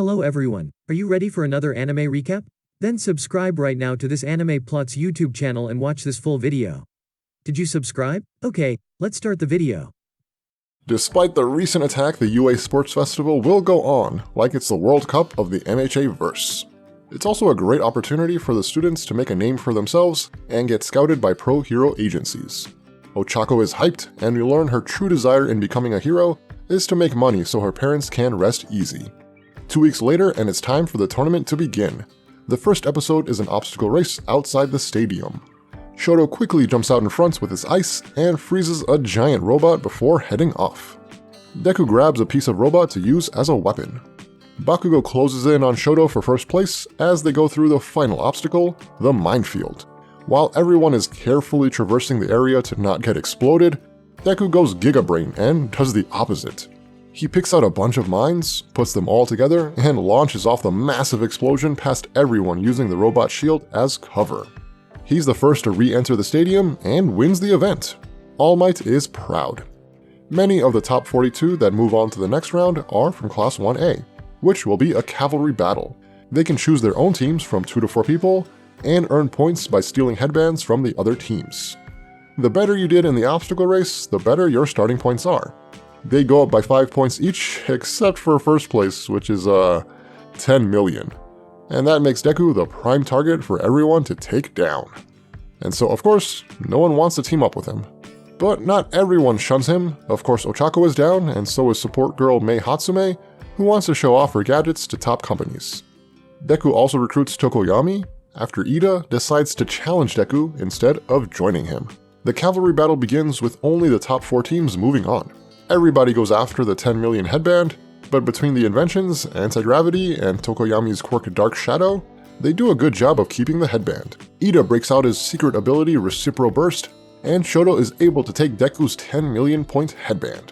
Hello everyone, are you ready for another anime recap? Then subscribe right now to this Anime Plots YouTube channel and watch this full video. Did you subscribe? Okay, let's start the video. Despite the recent attack, the UA Sports Festival will go on, like it's the World Cup of the MHA verse. It's also a great opportunity for the students to make a name for themselves and get scouted by pro hero agencies. Ochako is hyped, and we learn her true desire in becoming a hero is to make money so her parents can rest easy. 2 weeks later, and it's time for the tournament to begin. The first episode is an obstacle race outside the stadium. Shoto quickly jumps out in front with his ice and freezes a giant robot before heading off. Deku grabs a piece of robot to use as a weapon. Bakugo closes in on Shoto for first place as they go through the final obstacle, the minefield. While everyone is carefully traversing the area to not get exploded, Deku goes Giga Brain and does the opposite. He picks out a bunch of mines, puts them all together, and launches off the massive explosion past everyone using the robot shield as cover. He's the first to re-enter the stadium and wins the event. All Might is proud. Many of the top 42 that move on to the next round are from Class 1A, which will be a cavalry battle. They can choose their own teams from 2 to 4 people and earn points by stealing headbands from the other teams. The better you did in the obstacle race, the better your starting points are. They go up by 5 points each, except for first place, which is 10 million. And that makes Deku the prime target for everyone to take down. And so, of course, no one wants to team up with him. But not everyone shuns him. Of course, Ochako is down, and so is support girl Mei Hatsume, who wants to show off her gadgets to top companies. Deku also recruits Tokoyami, after Ida decides to challenge Deku instead of joining him. The cavalry battle begins with only the top 4 teams moving on. Everybody goes after the 10 million headband, but between the inventions, anti-gravity, and Tokoyami's quirk Dark Shadow, they do a good job of keeping the headband. Ida breaks out his secret ability Recipro Burst, and Shoto is able to take Deku's 10 million point headband.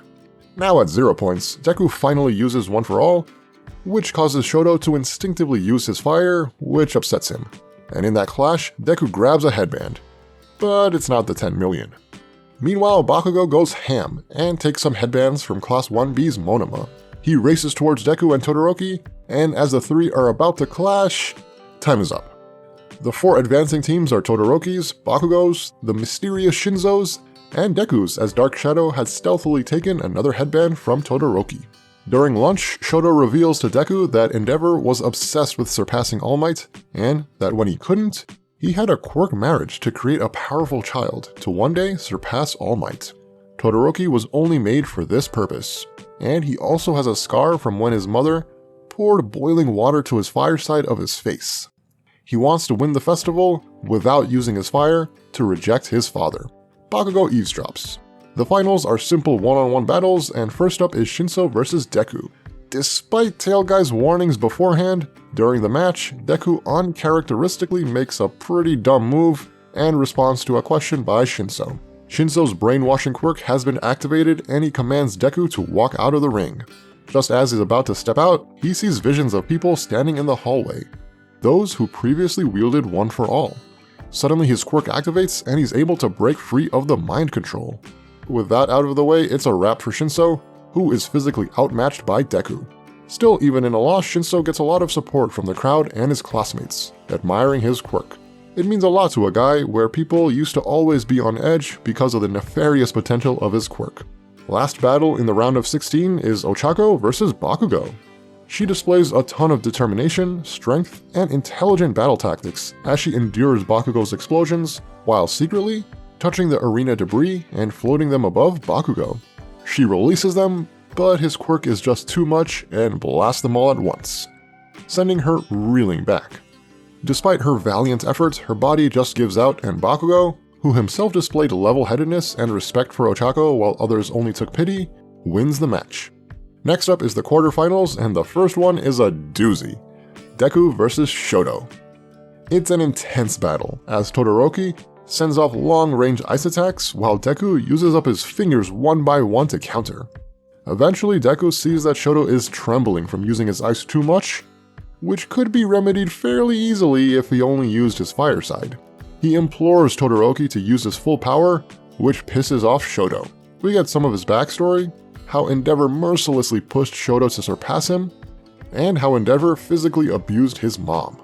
Now at 0 points, Deku finally uses One for All, which causes Shoto to instinctively use his fire, which upsets him. And in that clash, Deku grabs a headband. But it's not the 10 million. Meanwhile, Bakugo goes ham and takes some headbands from Class 1B's Monoma. He races towards Deku and Todoroki, and as the 3 are about to clash, time is up. The 4 advancing teams are Todoroki's, Bakugo's, the mysterious Shinzo's, and Deku's, as Dark Shadow had stealthily taken another headband from Todoroki. During lunch, Shoto reveals to Deku that Endeavor was obsessed with surpassing All Might, and that when he couldn't, he had a quirk marriage to create a powerful child to one day surpass All Might. Todoroki was only made for this purpose, and he also has a scar from when his mother poured boiling water to his fireside of his face. He wants to win the festival without using his fire to reject his father. Bakugo eavesdrops. The finals are simple one-on-one battles, and first up is Shinso vs Deku. Despite Tail Guy's warnings beforehand, during the match, Deku uncharacteristically makes a pretty dumb move and responds to a question by Shinso. Shinso's brainwashing quirk has been activated and he commands Deku to walk out of the ring. Just as he's about to step out, he sees visions of people standing in the hallway, those who previously wielded One for All. Suddenly his quirk activates and he's able to break free of the mind control. With that out of the way, it's a wrap for Shinso, who is physically outmatched by Deku. Still, even in a loss, Shinso gets a lot of support from the crowd and his classmates, admiring his quirk. It means a lot to a guy where people used to always be on edge because of the nefarious potential of his quirk. Last battle in the round of 16 is Ochako vs Bakugo. She displays a ton of determination, strength, and intelligent battle tactics as she endures Bakugo's explosions, while secretly touching the arena debris and floating them above Bakugo. She releases them, but his quirk is just too much and blasts them all at once, sending her reeling back. Despite her valiant efforts, her body just gives out, and Bakugo, who himself displayed level-headedness and respect for Ochako while others only took pity, wins the match. Next up is the quarterfinals, and the first one is a doozy. Deku vs Shoto. It's an intense battle, as Todoroki sends off long-range ice attacks while Deku uses up his fingers one by one to counter. Eventually, Deku sees that Shoto is trembling from using his ice too much, which could be remedied fairly easily if he only used his fire side. He implores Todoroki to use his full power, which pisses off Shoto. We get some of his backstory, how Endeavor mercilessly pushed Shoto to surpass him, and how Endeavor physically abused his mom.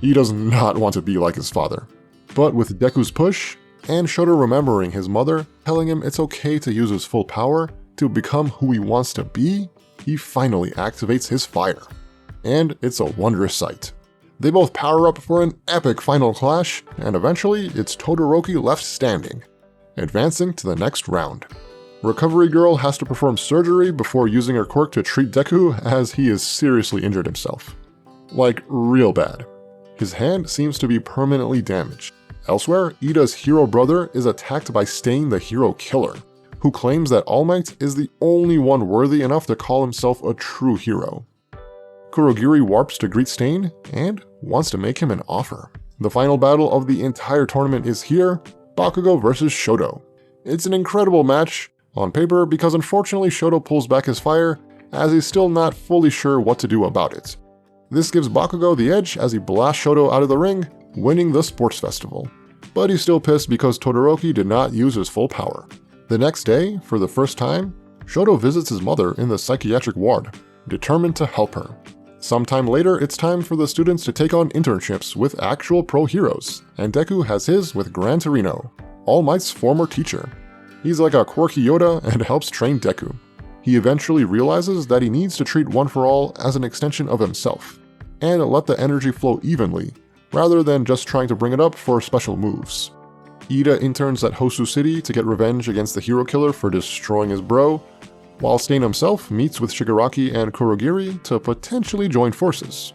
He does not want to be like his father. But with Deku's push, and Shoto remembering his mother telling him it's okay to use his full power to become who he wants to be, he finally activates his fire. And it's a wondrous sight. They both power up for an epic final clash, and eventually it's Todoroki left standing, advancing to the next round. Recovery Girl has to perform surgery before using her quirk to treat Deku as he is seriously injured himself. Like, real bad. His hand seems to be permanently damaged. Elsewhere, Ida's hero brother is attacked by Stain the Hero Killer, who claims that All Might is the only one worthy enough to call himself a true hero. Kurogiri warps to greet Stain and wants to make him an offer. The final battle of the entire tournament is here, Bakugo vs Shoto. It's an incredible match on paper because unfortunately Shoto pulls back his fire as he's still not fully sure what to do about it. This gives Bakugo the edge as he blasts Shoto out of the ring, winning the sports festival. But he's still pissed because Todoroki did not use his full power. The next day, for the first time, Shoto visits his mother in the psychiatric ward, determined to help her. Sometime later, it's time for the students to take on internships with actual pro heroes, and Deku has his with Gran Torino, All Might's former teacher. He's like a quirky Yoda and helps train Deku. He eventually realizes that he needs to treat One for All as an extension of himself, and let the energy flow evenly, rather than just trying to bring it up for special moves. Ida interns at Hosu City to get revenge against the hero killer for destroying his bro, while Stain himself meets with Shigaraki and Kurogiri to potentially join forces.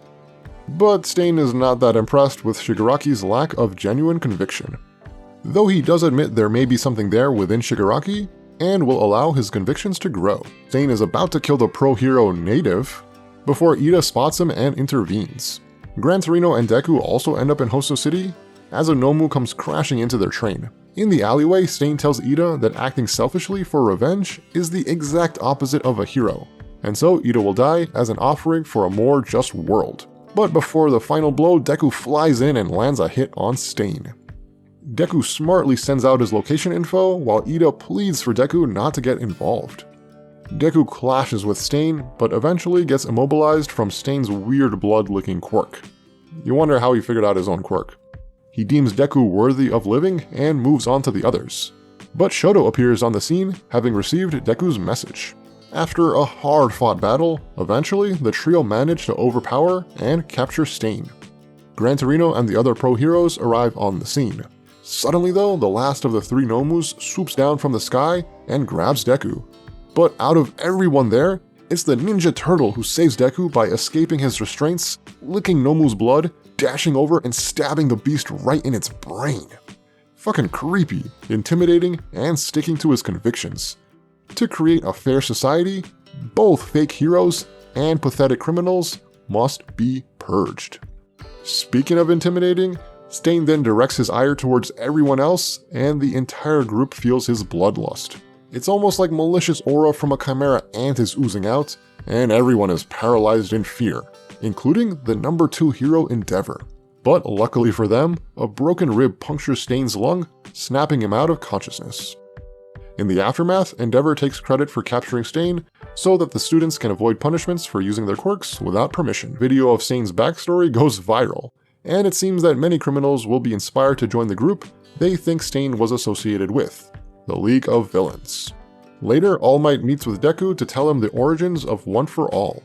But Stain is not that impressed with Shigaraki's lack of genuine conviction. Though he does admit there may be something there within Shigaraki, and will allow his convictions to grow. Stain is about to kill the pro hero Native before Ida spots him and intervenes. Gran Torino and Deku also end up in Hoso City as a Nomu comes crashing into their train. In the alleyway, Stain tells Ida that acting selfishly for revenge is the exact opposite of a hero, and so Ida will die as an offering for a more just world. But before the final blow, Deku flies in and lands a hit on Stain. Deku smartly sends out his location info while Ida pleads for Deku not to get involved. Deku clashes with Stain, but eventually gets immobilized from Stain's weird blood-licking quirk. You wonder how he figured out his own quirk. He deems Deku worthy of living and moves on to the others. But Shoto appears on the scene, having received Deku's message. After a hard-fought battle, eventually the trio manage to overpower and capture Stain. Gran Torino and the other pro heroes arrive on the scene. Suddenly though, the last of the three Nomus swoops down from the sky and grabs Deku. But out of everyone there, it's the Ninja Turtle who saves Deku by escaping his restraints, licking Nomu's blood, dashing over and stabbing the beast right in its brain. Fucking creepy, intimidating, and sticking to his convictions. To create a fair society, both fake heroes and pathetic criminals must be purged. Speaking of intimidating, Stain then directs his ire towards everyone else, and the entire group feels his bloodlust. It's almost like malicious aura from a chimera ant is oozing out, and everyone is paralyzed in fear, including the number 2 hero Endeavor. But luckily for them, a broken rib punctures Stain's lung, snapping him out of consciousness. In the aftermath, Endeavor takes credit for capturing Stain so that the students can avoid punishments for using their quirks without permission. Video of Stain's backstory goes viral, and it seems that many criminals will be inspired to join the group they think Stain was associated with, the League of Villains. Later, All Might meets with Deku to tell him the origins of One for All.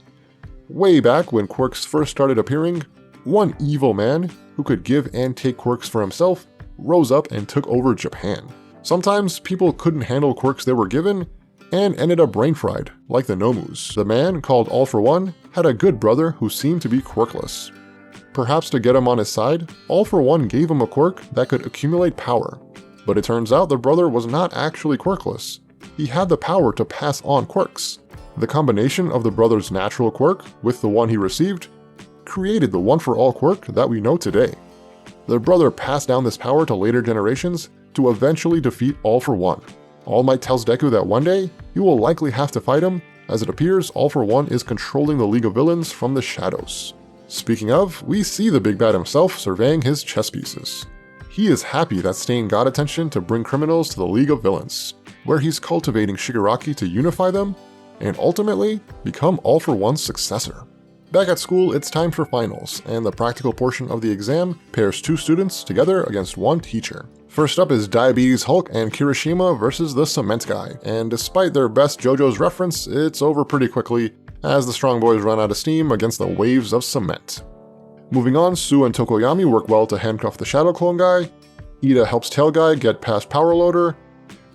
Way back when quirks first started appearing, one evil man who could give and take quirks for himself rose up and took over Japan. Sometimes people couldn't handle quirks they were given and ended up brain fried, like the Nomus. The man, called All for One, had a good brother who seemed to be quirkless. Perhaps to get him on his side, All for One gave him a quirk that could accumulate power. But it turns out the brother was not actually quirkless. He had the power to pass on quirks. The combination of the brother's natural quirk with the one he received created the One for All quirk that we know today. The brother passed down this power to later generations to eventually defeat All for One. All Might tells Deku that one day, he will likely have to fight him, as it appears All for One is controlling the League of Villains from the shadows. Speaking of, we see the big bad himself surveying his chess pieces. He is happy that Stain got attention to bring criminals to the League of Villains, where he's cultivating Shigaraki to unify them and ultimately become All for One's successor. Back at school, it's time for finals, and the practical portion of the exam pairs 2 students together against 1 teacher. First up is Diabetes Hulk and Kirishima versus the Cement Guy, and despite their best JoJo's reference, it's over pretty quickly as the strong boys run out of steam against the waves of cement. Moving on, Sue and Tokoyami work well to handcuff the Shadow Clone Guy, Ida helps Tail Guy get past Power Loader,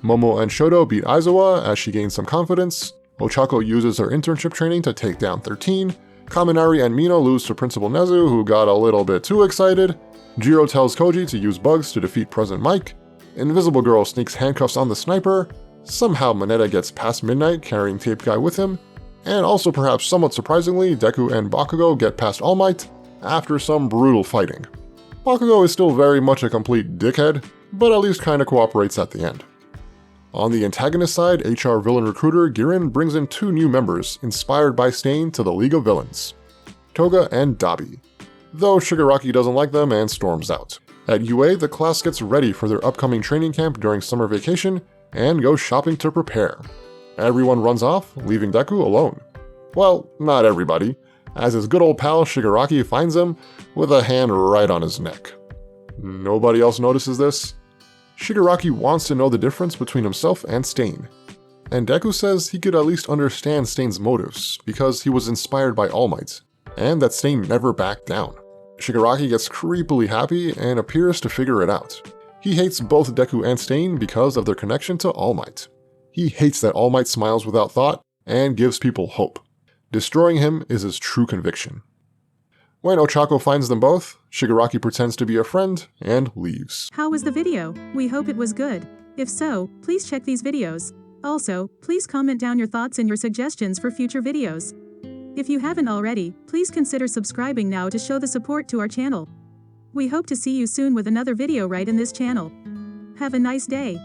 Momo and Shoto beat Aizawa as she gains some confidence, Ochako uses her internship training to take down 13, Kaminari and Mino lose to Principal Nezu, who got a little bit too excited, Jiro tells Koji to use bugs to defeat President Mike, Invisible Girl sneaks handcuffs on the sniper, somehow Mineta gets past Midnight carrying Tape Guy with him, and also perhaps somewhat surprisingly, Deku and Bakugo get past All Might after some brutal fighting. Bakugo is still very much a complete dickhead, but at least kinda cooperates at the end. On the antagonist side, HR villain recruiter Girin brings in 2 new members, inspired by Stain, to the League of Villains, Toga and Dabi, though Shigaraki doesn't like them and storms out. At UA, the class gets ready for their upcoming training camp during summer vacation and goes shopping to prepare. Everyone runs off, leaving Deku alone. Well, not everybody, as his good old pal Shigaraki finds him with a hand right on his neck. Nobody else notices this? Shigaraki wants to know the difference between himself and Stain, and Deku says he could at least understand Stain's motives because he was inspired by All Might, and that Stain never backed down. Shigaraki gets creepily happy and appears to figure it out. He hates both Deku and Stain because of their connection to All Might. He hates that All Might smiles without thought and gives people hope. Destroying him is his true conviction. When Ochako finds them both, Shigaraki pretends to be a friend and leaves. How was the video? We hope it was good. If so, please check these videos. Also, please comment down your thoughts and your suggestions for future videos. If you haven't already, please consider subscribing now to show the support to our channel. We hope to see you soon with another video right in this channel. Have a nice day.